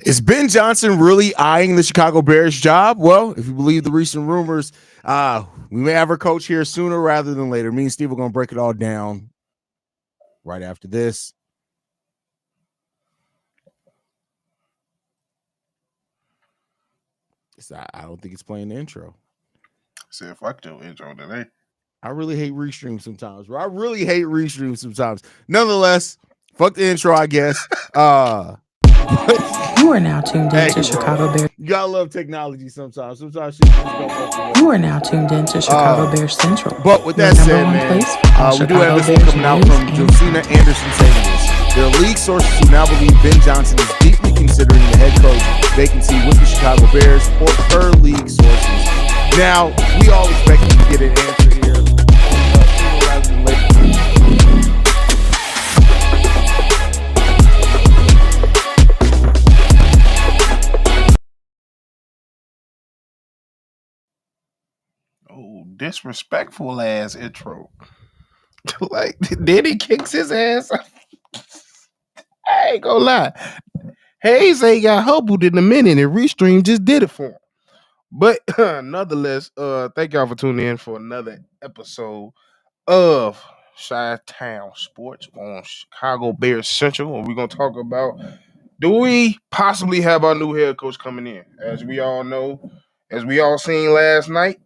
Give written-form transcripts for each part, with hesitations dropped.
Is Ben Johnson really eyeing the Chicago Bears job? Well, if you believe the recent rumors, we may have our coach here sooner rather than later. Me and Steve are going to break it all down right after this. I don't think it's playing the intro. Said fuck your intro today. I really hate restreams sometimes, bro. I really hate restreams sometimes. Nonetheless, fuck the intro, I guess. You are now tuned in to Chicago Bears. You gotta love technology sometimes. Sometimes you are now tuned in to Chicago Bears Central. But with that said, man, we do have this thing coming out from Josina Anderson saying this. There are league sources who now believe Ben Johnson is deeply considering the head coach vacancy with the Chicago Bears, or per league sources. Now, we all expect to get an answer here. Oh, disrespectful ass intro. Like, then he kicks his ass. I ain't gonna lie. Haize ain't got humbled in a minute, and Restream just did it for him. But nonetheless, thank y'all for tuning in for another episode of Chi-Town Sports on Chicago Bears Central. And we're gonna talk about, do we possibly have our new head coach coming in? As we all know, as we all seen last night,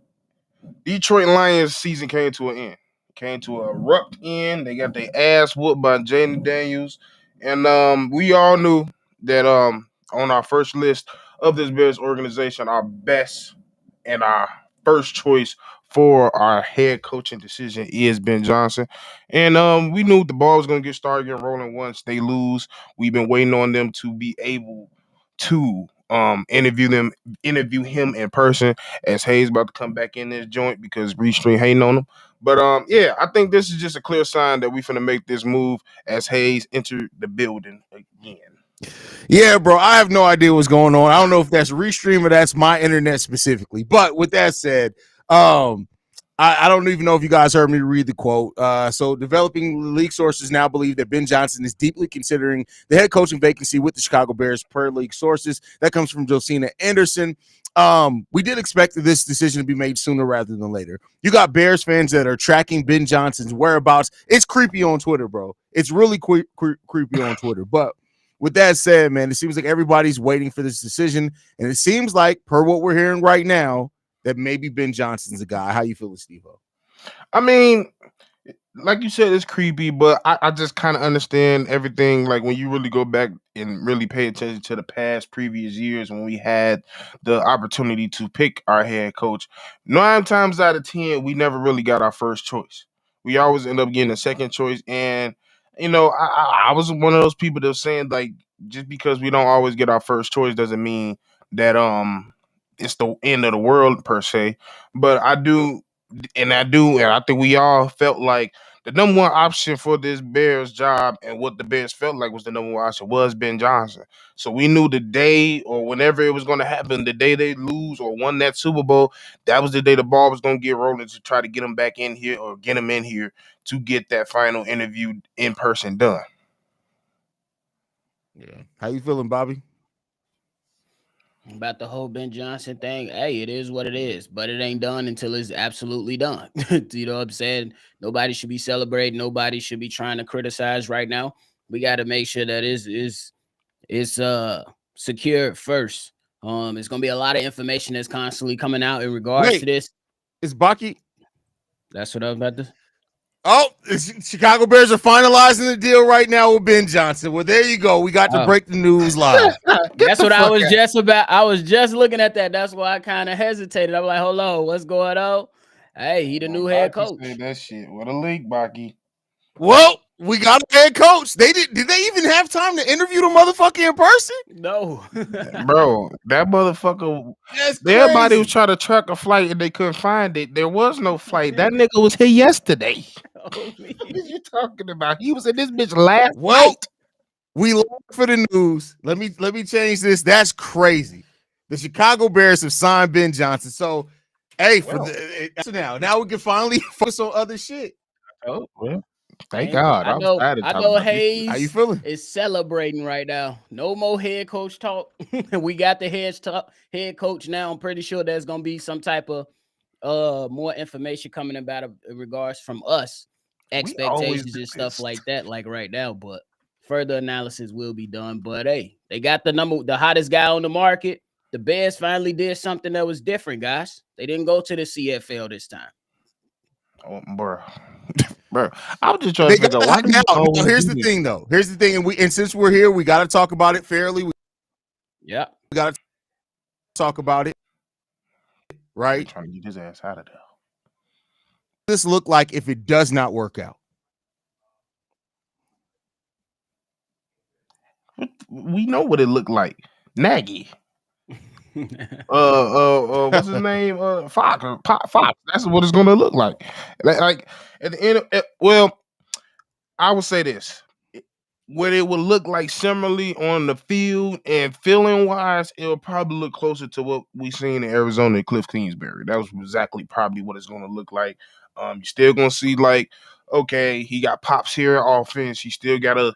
Detroit Lions season came to an end. Came to an abrupt end. They got their ass whooped by Jaden Daniels. And we all knew that on our first list of this Bears organization, our best and our first choice for our head coaching decision is Ben Johnson. And we knew the ball was going to get started getting rolling once they lose. We've been waiting on them to be able to interview him in person, as Haize about to come back in this joint because Restream hating on him. But yeah, I think this is just a clear sign that we finna make this move as Haize entered the building again. Yeah, bro, I have no idea what's going on. I don't know if that's Restream or that's my internet specifically. But with that said, I don't even know if you guys heard me read the quote. So developing league sources now believe that Ben Johnson is deeply considering the head coaching vacancy with the Chicago Bears, per league sources. That comes from Josina Anderson. We did expect this decision to be made sooner rather than later. You got Bears fans that are tracking Ben Johnson's whereabouts. It's creepy on Twitter, bro. It's really creepy on Twitter. But with that said, man, it seems like everybody's waiting for this decision. And it seems like, per what we're hearing right now, that maybe Ben Johnson's a guy. How you feeling, Stevo? I mean, like you said, it's creepy, but I just kind of understand everything. Like when you really go back and really pay attention to the past previous years when we had the opportunity to pick our head coach, 9 times out of 10, we never really got our first choice. We always end up getting a second choice. And, I was one of those people that was saying, like, just because we don't always get our first choice doesn't mean that it's the end of the world per se. But I think we all felt like the number one option for this Bears job and what the Bears felt like was the number one option was Ben Johnson. So we knew the day or whenever it was going to happen, the day they lose or won that Super Bowl, that was the day the ball was going to get rolling to try to get him back in here or get him in here to get that final interview in person done. Yeah. How you feeling, Bobby? About the whole Ben Johnson thing, hey, it is what it is, but it ain't done until it's absolutely done. You know what I'm saying? Nobody should be celebrating. Nobody should be trying to criticize right now. We got to make sure that it's secure first. It's gonna be a lot of information that's constantly coming out in regards to this. Is Baki? That's what I was about to. Oh, Chicago Bears are finalizing the deal right now with Ben Johnson. Well, there you go. We got to break the news live. That's what I was just about. I was just looking at that. That's why I kind of hesitated. I'm like, hold on, what's going on? Hey, he the new head coach. Say that shit. What a leak, Baki. Well, we got a head coach. Did they even have time to interview the motherfucker in person? No. Bro, that motherfucker. Everybody was trying to track a flight and they couldn't find it. There was no flight. That nigga was here yesterday. What are you talking about? He was in this bitch last night. We look for the news. Let me change this. That's crazy. The Chicago Bears have signed Ben Johnson. So, hey, now we can finally focus on other shit. Oh, well. Thank God. I was tired of I talking know about this shit. How you Haize feeling? is celebrating right now. No more head coach talk. We got the head coach now. I'm pretty sure there's gonna be some type of more information coming about in regards from us, We always expectations do and stuff this. like that, like right now. But further analysis will be done. But hey, they got the hottest guy on the market. The Bears finally did something that was different, guys. They didn't go to the CFL this time. Oh, bro. Bro, I was just trying They to figure out got why do we now. always Here's do the this? thing, though. Here's the thing, and since we're here, we got to talk about it fairly. We Yeah. got to talk about it, I'm right? trying to get his ass out of there. This look like if it does not work out. We know what it looked like. Nagy. What's his name? Fox. Fox. That's what it's gonna look like. Like at the end of well, I would say this. What it would look like similarly on the field and feeling wise, it'll probably look closer to what we seen in Arizona and Cliff Kingsbury. That was exactly probably what it's gonna look like. You're still gonna see like, okay, he got pops here offense. He still got a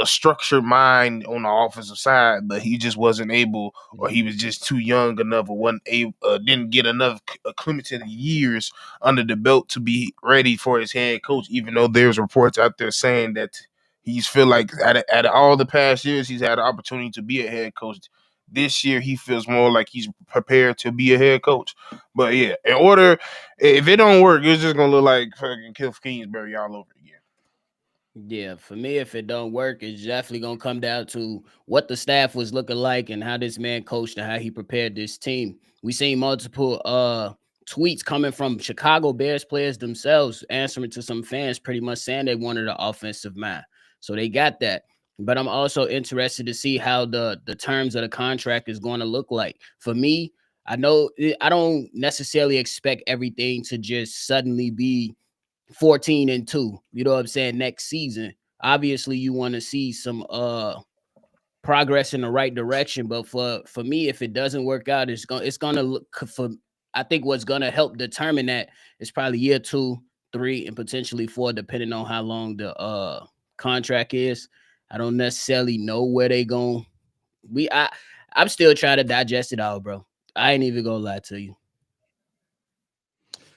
structured mind on the offensive side, but he just wasn't able, or he was just too young enough, or wasn't able, didn't get enough acclimated years under the belt to be ready for his head coach. Even though there's reports out there saying that he's feel like at all the past years he's had an opportunity to be a head coach. This year he feels more like he's prepared to be a head coach. But yeah, if it don't work, it's just gonna look like fucking Cliff Kingsbury all over again. Yeah, for me, if it don't work, it's definitely gonna come down to what the staff was looking like and how this man coached and how he prepared this team. We seen multiple tweets coming from Chicago Bears players themselves answering to some fans pretty much saying they wanted an offensive mind. So they got that. But I'm also interested to see how the terms of the contract is going to look like. For me, I know I don't necessarily expect everything to just suddenly be 14-2, you know what I'm saying, next season. Obviously, you want to see some progress in the right direction, but for me, if it doesn't work out, it's gonna look for I think what's gonna help determine that is probably year 2, 3, and potentially 4, depending on how long the contract is. I don't necessarily know where they going. I'm still trying to digest it all, bro. I ain't even gonna lie to you.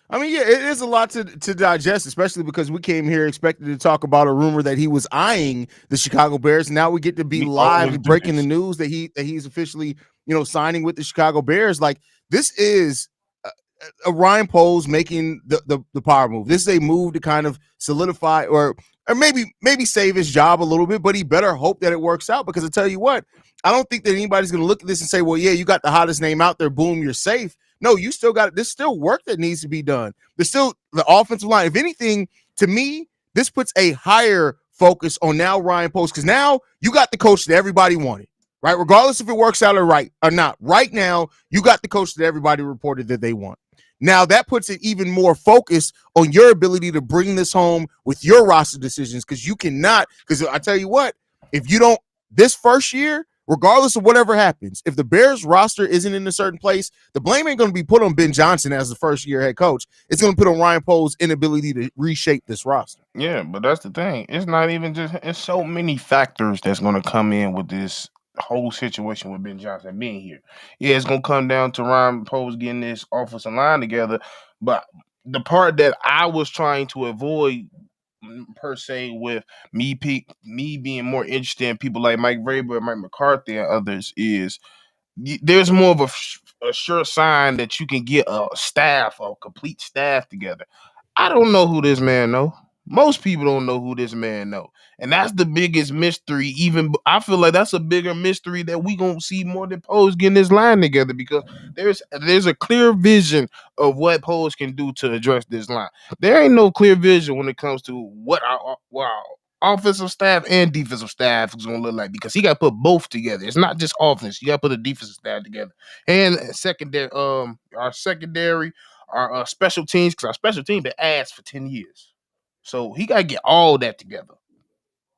I mean, yeah, it is a lot to digest, especially because we came here expecting to talk about a rumor that he was eyeing the Chicago Bears. Now we get to be We always live do breaking the this. news that he's officially, signing with the Chicago Bears. Like, this is a Ryan Poles making the power move. This is a move to kind of solidify or maybe save his job a little bit, but he better hope that it works out, because I tell you what, I don't think that anybody's going to look at this and say, well, yeah, you got the hottest name out there. Boom, you're safe. No, you still got there's still work that needs to be done. There's still the offensive line. If anything, to me, this puts a higher focus on now Ryan Poles, because now you got the coach that everybody wanted, right? Regardless if it works out or not. Right now, you got the coach that everybody reported that they want. Now that puts it even more focus on your ability to bring this home with your roster decisions, because you cannot, because I tell you what, if you don't, this first year, regardless of whatever happens, if the Bears roster isn't in a certain place, the blame ain't going to be put on Ben Johnson as the first year head coach. It's going to put on Ryan Poles' inability to reshape this roster. Yeah, but that's the thing. It's not even just. It's so many factors that's going to come in with this whole situation with Ben Johnson being here. Yeah, it's going to come down to Ryan Poles getting this offensive line together. But the part that I was trying to avoid, per se, with me being more interested in people like Mike Vrabel, Mike McCarthy, and others, is there's more of a sure sign that you can get a complete staff together. I don't know who this man know. Most people don't know who this man know, and that's the biggest mystery. Even I feel like that's a bigger mystery that we gonna see more than Pose getting this line together, because there's a clear vision of what Pose can do to address this line. There ain't no clear vision when it comes to what our offensive staff and defensive staff is gonna look like, because he got to put both together. It's not just offense; you got to put the defensive staff together, and secondary. Our secondary, our special teams, because our special team been ass for 10 years. So he got to get all that together.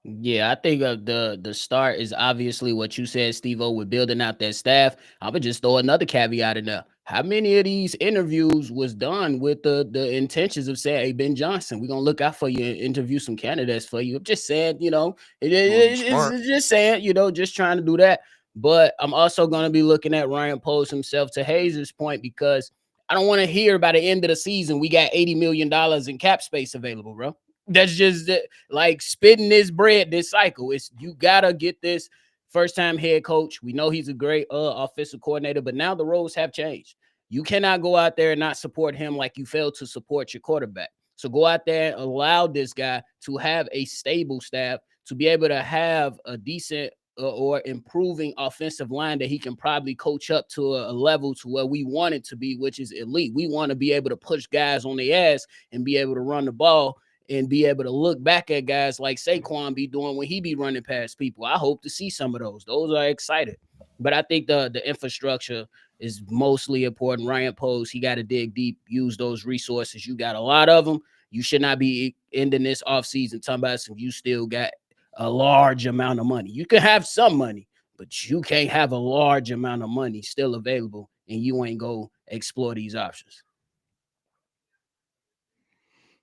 Yeah, I think the start is obviously what you said, Stevo, with building out that staff. I would just throw another caveat in there. how many of these interviews was done with the intentions of saying, hey, Ben Johnson, we're gonna look out for you and interview some candidates for you? I'm just saying, it's just saying, just trying to do that. But I'm also gonna be looking at Ryan Post himself, to Haize's point, because I don't want to hear by the end of the season we got $80 million in cap space available, bro. That's just like spitting this bread this cycle. It's you gotta get this first-time head coach. We know he's a great offensive coordinator, but now the roles have changed. You cannot go out there and not support him like you failed to support your quarterback. So go out there and allow this guy to have a stable staff, to be able to have a decent or improving offensive line that he can probably coach up to a level to where we want it to be, which is elite. We want to be able to push guys on their ass and be able to run the ball and be able to look back at guys like Saquon be doing when he be running past people. I hope to see some of those. Those are excited. But I think the infrastructure is mostly important. Ryan Post, he got to dig deep, use those resources. You got a lot of them. You should not be ending this offseason talking about some you still got a large amount of money. You can have some money, but you can't have a large amount of money still available and you ain't go explore these options.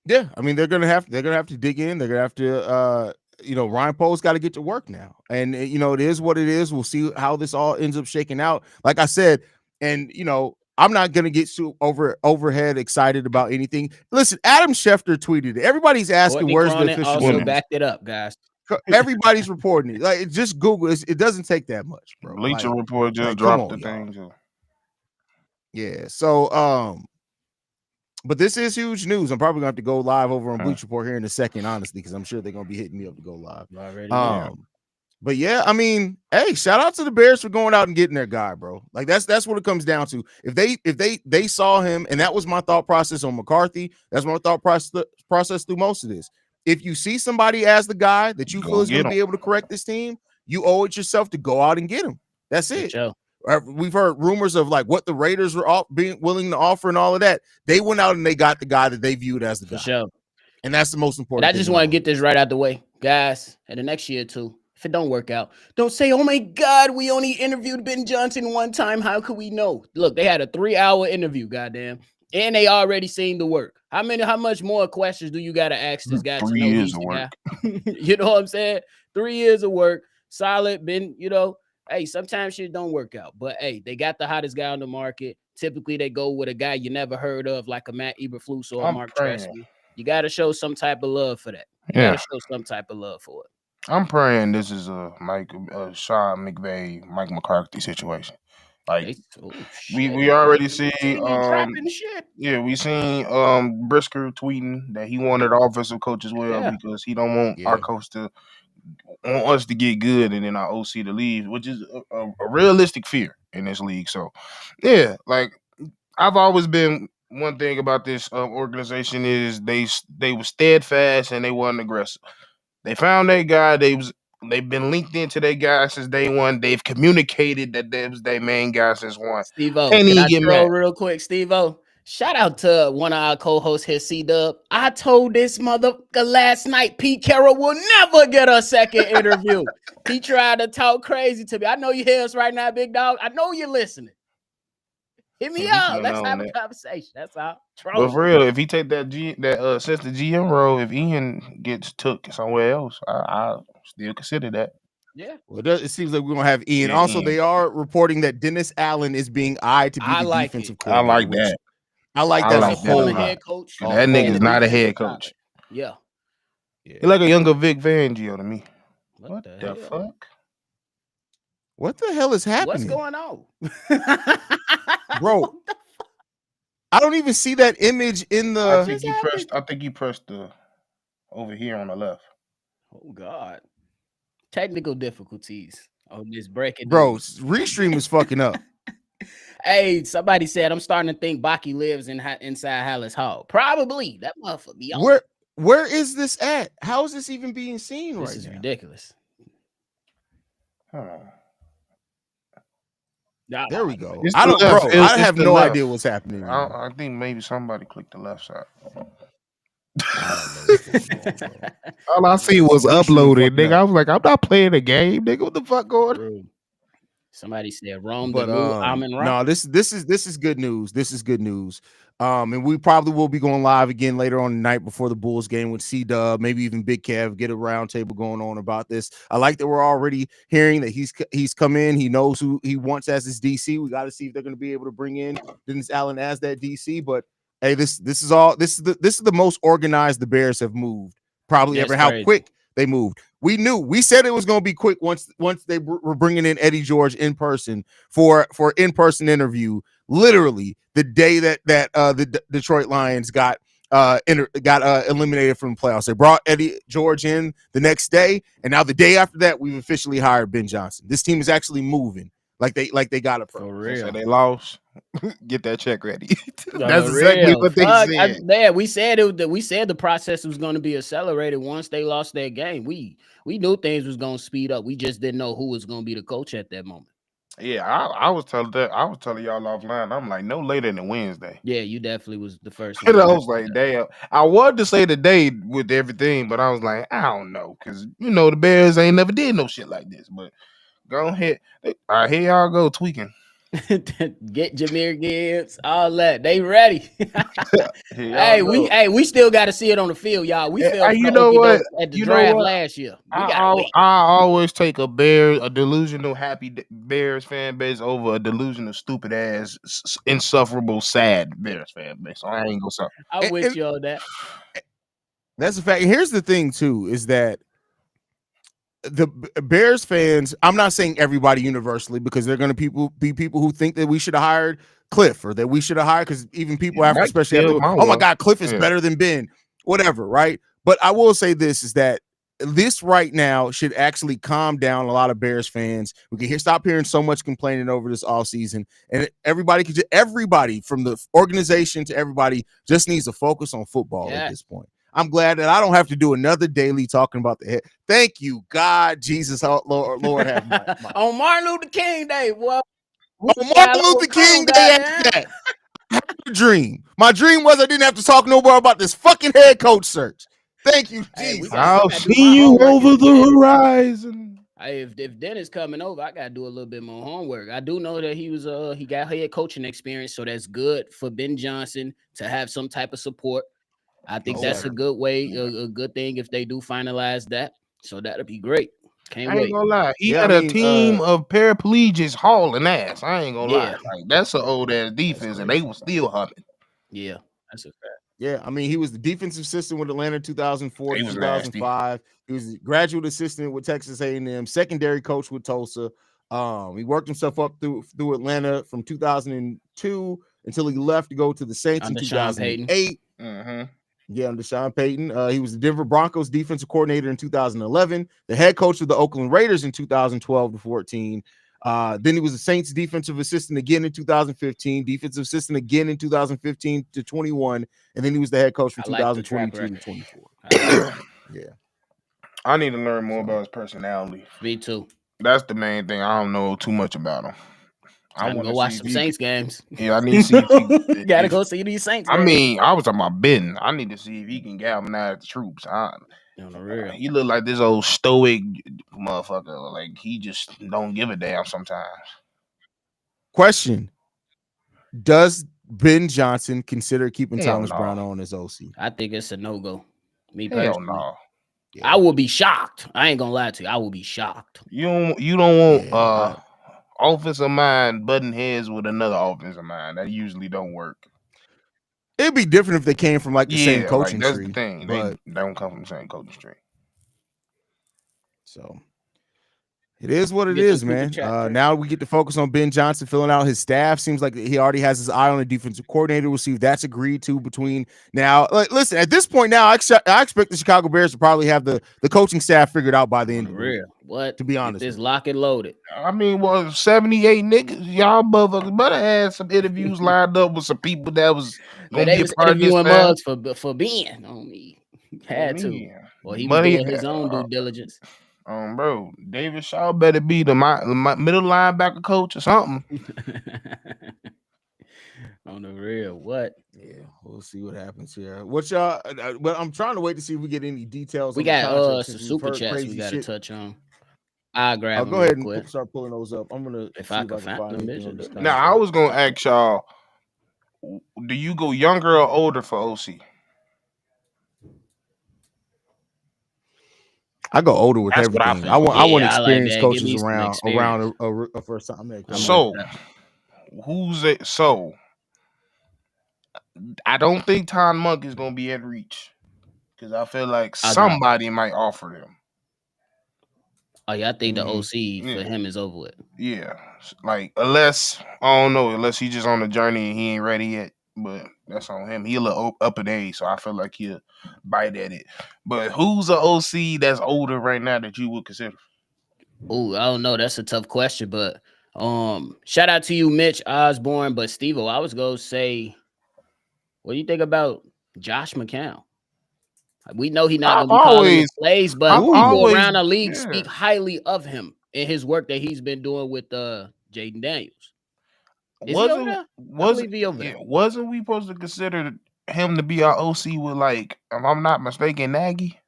Yeah, I mean they're gonna have to dig in. They're gonna have to Ryan Post got to get to work now. And it is what it is. We'll see how this all ends up shaking out. Like I said, and I'm not gonna get overhead excited about anything. Listen, Adam Schefter tweeted it. Everybody's asking where's the official also news. backed it up, guys. Everybody's reporting it. Like just Google it. It doesn't take that much, bro. Bleacher Report just dropped the thing too. Yeah. So but this is huge news. I'm probably gonna have to go live over on Bleacher Report here in a second, honestly, because I'm sure they're gonna be hitting me up to go live. Already, but yeah, I mean, hey, shout out to the Bears for going out and getting their guy, bro. Like that's what it comes down to. If they saw him, and that was my thought process on McCarthy. That's my thought process through most of this. If you see somebody as the guy that you feel is going to be able to correct this team, you owe it yourself to go out and get him. That's it. Sure. We've heard rumors of like what the Raiders were being willing to offer and all of that. They went out and they got the guy that they viewed as the guy. For sure. And that's the most important. And I just want to get this right out the way, guys. And the next year too, if it don't work out, don't say, "Oh my God, we only interviewed Ben Johnson one time. How could we know?" Look, they had a 3-hour interview, goddamn, and they already seen the work. How much more questions do you got to ask this guy to know he's the guy? You know what I'm saying? 3 years of work, solid. Ben, hey, sometimes shit don't work out, but hey, they got the hottest guy on the market. Typically, they go with a guy you never heard of, like a Matt Eberflus or a Mark Tresky. You got to show some type of love for that. You got to show some type of love for it. I'm praying this is a Sean McVay, Mike McCarthy situation. Like we already see we seen Brisker tweeting that he wanted the offensive coach as well because he don't want our coach to want us to get good and then our OC to leave, which is a realistic fear in this league. So like I've always been, one thing about this organization is they were steadfast and they wasn't aggressive. They found their guy. They've been linked into their guy since day one. They've communicated that that was their main guy since one. Stevo, can I throw real quick, Stevo? Shout out to one of our co-hosts here, C-Dub. I told this motherfucker last night, Pete Carroll will never get a second interview. He tried to talk crazy to me. I know you hear us right now, big dog. I know you're listening. Hit me up. Let's have a conversation. That's all. But for real, if he take that since the GM role, if Ian gets took somewhere else, I still consider that. Yeah. Well, it seems like we're gonna have Ian. Also, they are reporting that Dennis Allen is being eyed to be the defensive coordinator. I like that. I like that. That nigga's not a head coach. Yeah. He's like a younger Vic Fangio to me. What the fuck? What the hell is happening? What's going on? Bro, I don't even see that image in the. I think you pressed the over here on the left. Oh God! Technical difficulties on this breaking. Bro, Restream is fucking up. Hey, somebody said I'm starting to think Baki lives inside Hallis Hall. Probably that motherfucker be on. Where is this at? How is this even being seen right now? This is ridiculous. There we go. I have no idea what's happening. I think maybe somebody clicked the left side. All I see was uploaded, nigga. I was like, I'm not playing a game, nigga. What the fuck going on? Somebody said Rome, the But new Amin Ra. no, this is good news. This is good news. And we probably will be going live again later on tonight before the Bulls game with C-Dub, maybe even Big Kev, get a round table going on about this. I like that we're already hearing that he's come in. He knows who he wants as his DC. We got to see if they're going to be able to bring in Dennis Allen as that DC. But hey, this is the most organized the Bears have moved probably That's ever. How crazy. quick they moved. We said it was going to be quick once they were bringing in Eddie George in person for in-person interview. Literally the day that the Detroit Lions got eliminated from the playoffs. They brought Eddie George in the next day, and now the day after that, we've officially hired Ben Johnson. This team is actually moving like they got it For real. So they lost. Get that check ready. No, That's no, exactly real. what they said. We said we said the process was going to be accelerated once they lost their game. We knew things was going to speed up. We just didn't know who was going to be the coach at that moment. Yeah, I was telling y'all offline. I'm like, no later than Wednesday. Yeah, you definitely was the first And one. I was like, damn. I wanted to say today with everything, but I was like, I don't know, because the Bears ain't never did no shit like this. But go ahead. All right, here y'all go tweaking. Get Jahmyr Gibbs, all that. They ready. Hey, we still got to see it on the field, y'all. We felt you know what? at the draft last year. We got to wait. I always take a delusional happy Bears fan base over a delusional stupid ass insufferable sad Bears fan base. So I ain't gonna say. I'm with you on that. That's a fact. And here's the thing too, is that the Bears fans, I'm not saying everybody universally, because they're going to be people who think that we should have hired Cliff, or that we should have hired, because even people after, especially after, oh my God, Cliff is better than Ben, whatever, right? But I will say this, is that this right now should actually calm down a lot of Bears fans. We can stop hearing so much complaining over this all season, and everybody from the organization to everybody just needs to focus on football at this point. I'm glad that I don't have to do another daily talking about the head. Thank you, God, Jesus, Lord have my on Martin Luther King Day. Well, on Martin Luther King Day, after that, I had a dream. My dream was I didn't have to talk no more about this fucking head coach search. Thank you, Jesus. I'll see you over the horizon. If Dennis coming over, I gotta do a little bit more homework. I do know that he got head coaching experience, so that's good for Ben Johnson to have some type of support. I think that's a good way, a good thing if they do finalize that. So that'll be great. Can't wait. I ain't gonna lie. He had a team of paraplegics hauling ass. I ain't gonna lie. Like, that's an old ass defense, and they were still humming. Yeah, that's a fact. Yeah, I mean, he was the defensive assistant with Atlanta in 2004 to 2005. He was a graduate assistant with Texas A&M, secondary coach with Tulsa. He worked himself up through Atlanta from 2002 until he left to go to the Saints in 2008. Yeah, under Sean Payton. He was the Denver Broncos defensive coordinator in 2011, the head coach of the Oakland Raiders in 2012 to 14. Then he was the Saints defensive assistant again in 2015, defensive assistant again in 2015 to 21, and then he was the head coach from 2022 to 24. Yeah. I need to learn more about his personality. Me too. That's the main thing. I don't know too much about him. I want to go watch some Saints games. Yeah, I need to see if he gotta go see these Saints games. I mean, I was talking about Ben. I need to see if he can galvanize the troops. He look like this old stoic motherfucker. Like, he just don't give a damn sometimes. Question: does Ben Johnson consider keeping Thomas Brown on as OC? I think it's a no-go. Me personally. Hell no. Yeah. I will be shocked. I ain't gonna lie to you. I will be shocked. You don't want offensive mind butting heads with another offensive mind. That usually don't work. It'd be different if they came from like the same coaching tree. That's the thing. They don't come from the same coaching tree. So it is what it is, man. Now we get to focus on Ben Johnson filling out his staff. Seems like he already has his eye on the defensive coordinator. We'll see if that's agreed to between now. Listen, at this point now, I expect the Chicago Bears to probably have the coaching staff figured out by the end of the year. What? To be honest, this lock and loaded. I mean, 78 niggas, y'all motherfuckers better have some interviews lined up with some people that was gonna be a part of this mugs for being on me. Had to. Well, he was doing his own due diligence. Bro, David Shaw better be the middle linebacker coach or something. On the real, what? Yeah, we'll see what happens here. What y'all? But I'm trying to wait to see if we get any details. We got some super chats we got to touch on. I'll grab them go real ahead and quick. start pulling those up. I'm gonna If see I if I can can find find them anything on this bitches. Now, I was going to ask y'all, do you go younger or older for OC? I go older with That's what I everything. feel. I want Yeah, I like experienced that. Give coaches me some around experience. a first time head coach. I'm with So, that. who's it? So, I don't think Tom Monk is going to be at reach because I feel like I agree. somebody might offer them. Oh yeah, I think the Mhm. OC for Yeah. him is over with. Yeah, like unless I don't know, unless he's just on the journey and he ain't ready yet. But that's on him. He a little up in age, so I feel like he'll bite at it. But who's a OC that's older right now that you would consider? Oh, I don't know. That's a tough question, but shout out to you, Mitch Osborne. But Stevo, I was gonna say, what do you think about Josh McCown? We know he's not I've gonna be calling the always, plays, but I've people always, around the league yeah. speak highly of him and his work that he's been doing with Jaden Daniels. Is he over there? I believe he over there. Wasn't we supposed to consider him to be our OC with, like, if I'm not mistaken, Nagy?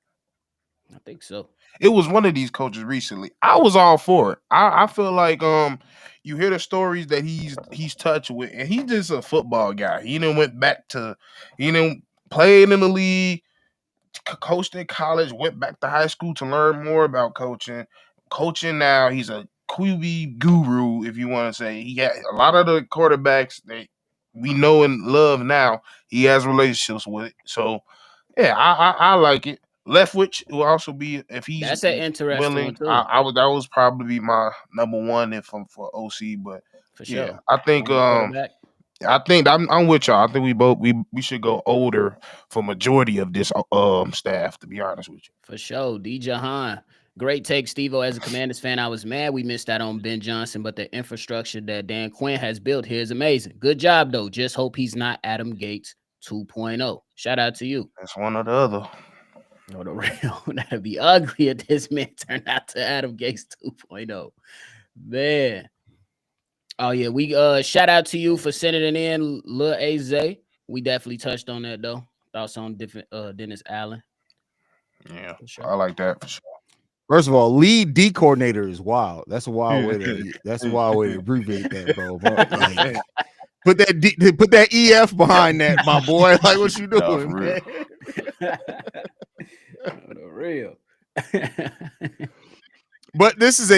I think so. It was one of these coaches recently. I was all for it. I feel like you hear the stories that he's touched with, and he's just a football guy. He done went back to, played in the league, coached in college, went back to high school to learn more about coaching. Coaching now, he's a QB guru, if you want to say. He got a lot of the quarterbacks that we know and love now. He has relationships with. So yeah, I like it. Leftwich will also be, if he's That's an interesting one willing. too, I would, that was probably my number one if I'm for OC. But for yeah, sure. I think On the quarterback. I'm with y'all. I think we should go older for majority of this staff. To be honest with you, For sure. D. Jahan. Great take, Stevo. As a Commanders fan, I was mad we missed out on Ben Johnson, but the infrastructure that Dan Quinn has built here is amazing. Good job, though. Just hope he's not Adam Gates 2.0. Shout out to you. that's one or the other. No, the real. That'd be ugly if this man turned out to Adam Gates 2.0. Man. Oh, yeah. We shout out to you for sending it in, Lil Haize. We definitely touched on that, though. Thoughts on different Dennis Allen. Yeah, For sure. I like that for sure. First of all, lead D coordinator is wild. That's a wild way to abbreviate that, bro. Like, put that EF behind that, my boy. Like, what you No, doing, for real. man? The real. But this is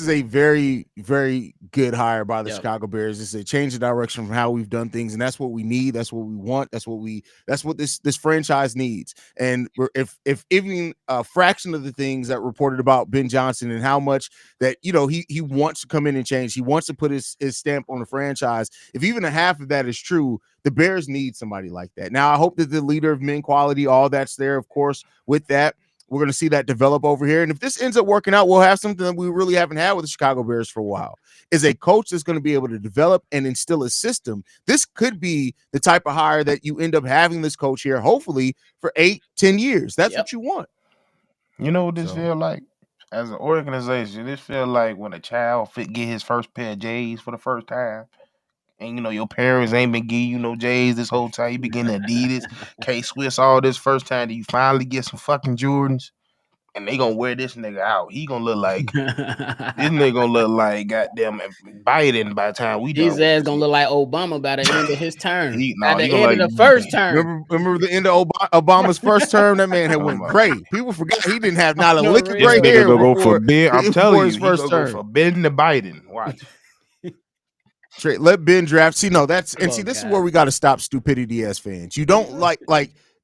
a very, very good hire by the Yep. Chicago Bears. It's a change of direction from how we've done things, and that's what we need. That's what we want. That's what this franchise needs. And if even a fraction of the things that reported about Ben Johnson and how much that he wants to come in and change, he wants to put his stamp on the franchise. If even a half of that is true, the Bears need somebody like that. Now, I hope that the leader of men quality, all that's there, of course, with that. We're going to see that develop over here. And if this ends up working out, we'll have something that we really haven't had with the Chicago Bears for a while, is a coach that's going to be able to develop and instill a system. This could be the type of hire that you end up having this coach here, hopefully for 8-10 years. That's what you want. You know what this feel like? As an organization, this feel like when a child get his first pair of J's for the first time. And your parents ain't been giving you no J's this whole time. You be getting Adidas, K-Swiss all this first time that you finally get some fucking Jordans. And they gonna wear this nigga out. He gonna look like this nigga gonna look like goddamn Biden by the time we done. His ass gonna look like Obama by the end of his term. At the he end of the first term. Remember the end of Obama's first term? That man had went gray. People forget he didn't have not a lick of gray hair before. I'm telling his you, first he gonna term. go for Ben to Biden. Watch. Straight, let Ben draft. See, no, this is where we got to stop stupidity as fans. You don't like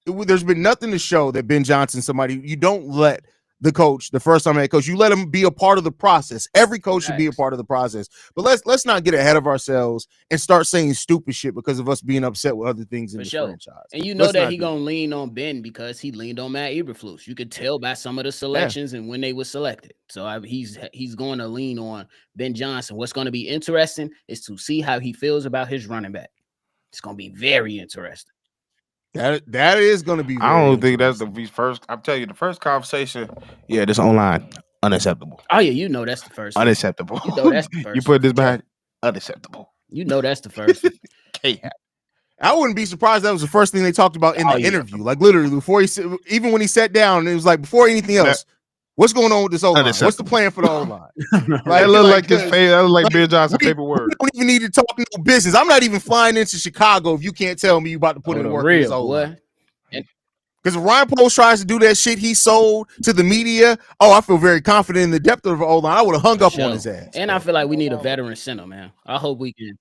there's been nothing to show that Ben Johnson, you don't let the coach, the first time head coach, you let him be a part of the process. Every coach should be a part of the process. But let's not get ahead of ourselves and start saying stupid shit because of us being upset with other things in the franchise. And you know that he gonna lean on Ben because he leaned on Matt Eberflus. You could tell by some of the selections and when they were selected. So he's going to lean on Ben Johnson. What's going to be interesting is to see how he feels about his running back. It's going to be very interesting. That is going to be. I don't think that's the first. I'm telling you, the first conversation. Yeah, this online unacceptable. Oh yeah, you know that's the first. Unacceptable. You know that's the first. You put this back. Unacceptable. You know that's the first. I wouldn't be surprised that was the first thing they talked about in the interview. Like literally before even when he sat down, it was like before anything else. What's going on with this O-line? What's the Unacceptable. plan for the O-line? That look like his cause- face. That look like like, Ben Johnson we paperwork. don't even need to talk no business. I'm not even flying into Chicago if you can't tell me you about to put in the work in this O-line. Because if Ryan Post tries to do that shit he sold to the media, I feel very confident in the depth of the O-line. I would have hung up on his ass. And I feel like we need a veteran center, man. I hope we can.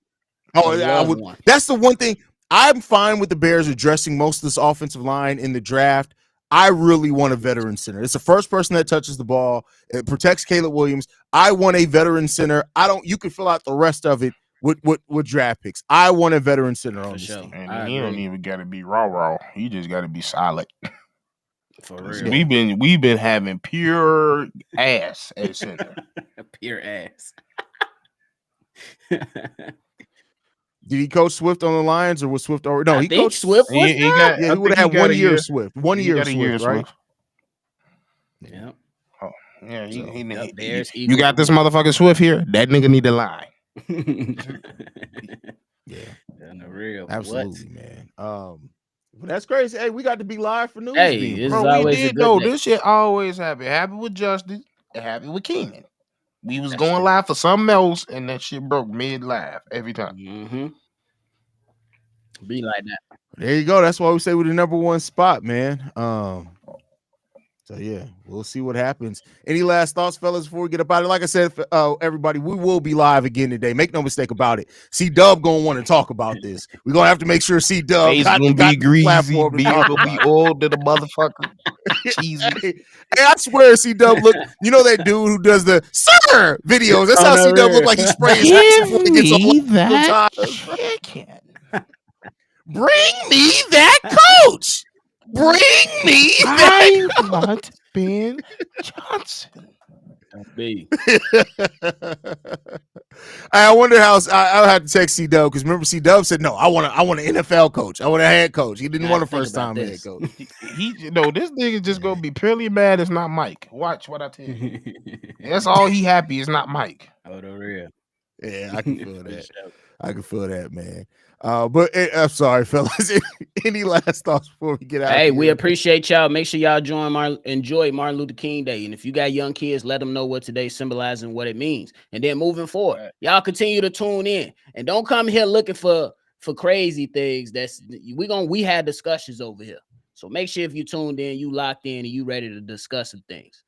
I would. One. That's the one thing. I'm fine with the Bears addressing most of this offensive line in the draft. I really want a veteran center. It's the first person that touches the ball. It protects Caleb Williams. I want a veteran center. You can fill out the rest of it with draft picks. I want a veteran center on this team. And he don't even got to be raw. He just got to be solid. For real. We've been having pure ass at center. Pure ass. Did he coach Swift on the Lions, or was Swift already? No, I he think coached Swift. He would have had 1 year of Swift. 1 year of Swift, right? Yeah. Oh, yeah. You got this motherfucking Swift here. That nigga need to lie. Yeah, the real. Absolutely, man. But that's crazy. Hey, we got to be live for news. Hey, bro, we did though. This shit always happen. It happened with Justin. It happened with Keenan. We was going live for something else, and that shit broke mid live every time. Mm-hmm. Be like that. There you go. That's why we say we're the number one spot, man. So yeah, we'll see what happens. Any last thoughts, fellas, before we get up out of it? Like I said, everybody, we will be live again today. Make no mistake about it. C-Dub gonna want to talk about this. We're gonna have to make sure C-Dub got be greasy, gonna be old to the motherfucker. Cheesy. Hey, I swear C-Dub look, you know that dude who does the sir videos. That's how C-Dub look like he sprays hats before he gets on that chicken. Bring me that coach. Bring me that I want Ben Johnson. I wonder how I'll have to text C-Dub, because remember C-Dub said no. I want an NFL coach. I want a head coach. He didn't want a first time head coach. This nigga just gonna be purely mad. It's not Mike. Watch what I tell you. That's all he happy. It's not Mike. Oh, the real. Yeah, I can feel that. I can feel that, man. But I'm sorry, fellas. Any last thoughts before we get out? Hey, we appreciate y'all. Make sure y'all enjoy Martin Luther King Day. And if you got young kids, let them know what today's symbolizing, what it means. And then moving forward, y'all continue to tune in. And don't come here looking for crazy things. We had discussions over here. So make sure if you tuned in, you locked in, and you ready to discuss some things.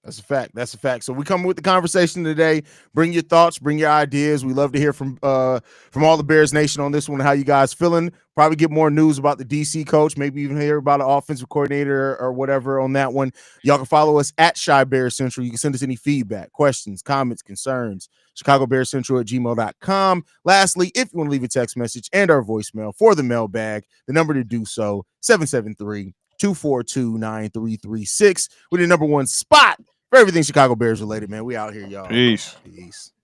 That's a fact. That's a fact. So we come with the conversation today. Bring your thoughts, bring your ideas. We love to hear from all the Bears Nation on this one. How you guys feeling? Probably get more news about the DC coach. Maybe even hear about an offensive coordinator or whatever on that one. Y'all can follow us at Shy Bear Central. You can send us any feedback, questions, comments, concerns. ChicagoBearCentral@gmail.com. Lastly, if you want to leave a text message and our voicemail for the mailbag, the number to do so, 773-242-9336. We're the number one spot for everything Chicago Bears related, man. We out here, y'all. Peace.